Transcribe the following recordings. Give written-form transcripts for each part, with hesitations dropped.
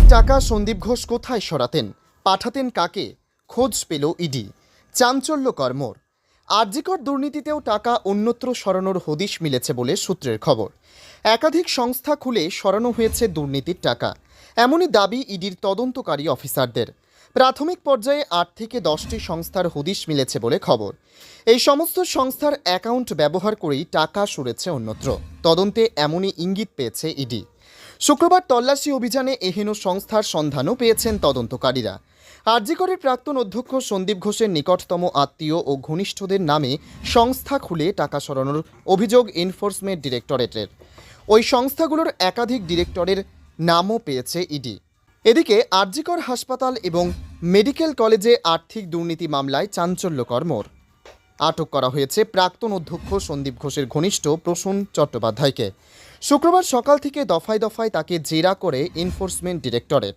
দুর্নীতির টাকা সন্দীপ ঘোষ কোথায় সরাতেন, পাঠাতেন কাকে, খোঁজ পেল ইডি। চাঞ্চল্যকর মোড়। আরজিকর দুর্নীতিতেও টাকা অন্যত্র সরানোর হদিশ মিলেছে বলে সূত্রের খবর। একাধিক সংস্থা খুলে সরানো হয়েছে দুর্নীতির টাকা, এমনই দাবি ইডির তদন্তকারী অফিসারদের। প্রাথমিক পর্যায়ে ৮ থেকে 10টি সংস্থার হদিশ মিলেছে বলে খবর। এই সমস্ত সংস্থার অ্যাকাউন্ট ব্যবহার করেই টাকা সরেছে অন্যত্র। তদন্তে এমনই ইঙ্গিত পেয়েছে ইডি। শুক্রবার তল্লাশি অভিযানে এহেন সংস্থার সন্ধানও পেয়েছেন তদন্তকারীরা। আরজিকরের প্রাক্তন অধ্যক্ষ সন্দীপ ঘোষের নিকটতম আত্মীয় ও ঘনিষ্ঠদের নামে সংস্থা খুলে টাকা সরানোর অভিযোগ এনফোর্সমেন্ট ডিরেক্টরেটের। ওই সংস্থাগুলোর একাধিক ডিরেক্টরের নামও পেয়েছে ইডি। এদিকে আরজিকর হাসপাতাল এবং মেডিকেল কলেজে আর্থিক দুর্নীতি মামলায় চাঞ্চল্যকর মোড়। আটক করা হয়েছে প্রাক্তন অধ্যক্ষ সন্দীপ ঘোষের ঘনিষ্ঠ প্রসূন চট্টোপাধ্যায়কে। শুক্রবার সকাল থেকে দফায় দফায় তাকে জেরা করে এনফোর্সমেন্ট ডিরেক্টরেট।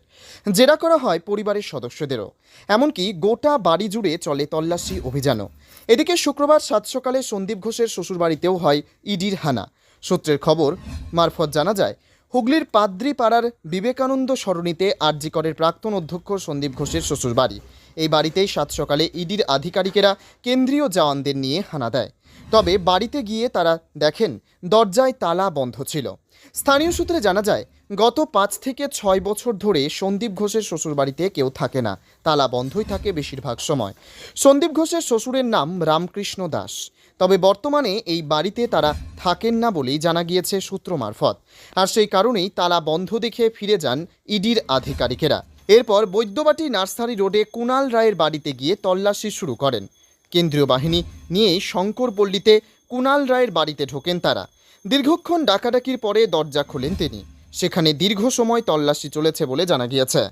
জেরা করা হয় পরিবারের সদস্যদেরও, এমনকি গোটা বাড়ি জুড়ে চলে তল্লাশি অভিযানও। এদিকে শুক্রবার সাত সকালে সন্দীপ ঘোষের শ্বশুরবাড়িতেও হয় ইডির হানা। সূত্রের খবর মারফত জানা যায়, হুগলির পাদ্রিপাড়ার বিবেকানন্দ সরণিতে আরজিকরের প্রাক্তন অধ্যক্ষ সন্দীপ ঘোষের শ্বশুরবাড়ি। এই বাড়িতেই সাত সকালে ইডির আধিকারিকেরা কেন্দ্রীয় জওয়ানদের নিয়ে হানা দেয়। তবে বাড়িতে গিয়ে তারা দেখেন দরজায় তালা বন্ধ ছিল। স্থানীয় সূত্রে জানা যায়, গত 5 থেকে 6 বছর ধরে সন্দীপ ঘোষের শ্বশুরবাড়িতে কেউ থাকে না, তালা বন্ধই থাকে বেশিরভাগ সময়। সন্দীপ ঘোষের শ্বশুরের নাম রামকৃষ্ণ দাস। তবে বর্তমানে এই বাড়িতে তারা থাকেন না বলেই জানা গিয়েছে সূত্র মারফত। আর সেই কারণেই তালা বন্ধ দেখে ফিরে যান ইডির আধিকারিকেরা। এরপর বৈদ্যবাটি নার্সারি রোডে কুণাল রায়ের বাড়িতে গিয়ে তল্লাশি শুরু করেন। কেন্দ্রীয় বাহিনী নিয়ে শঙ্করপল্লীতে কুণাল রায়ের বাড়িতে ঢোকেন তারা। দীর্ঘক্ষণ ডাকাডাকির পরে দরজা খোলেন তিনি। সেখানে দীর্ঘ সময় তল্লাশি চলেছে বলে জানা গিয়েছে।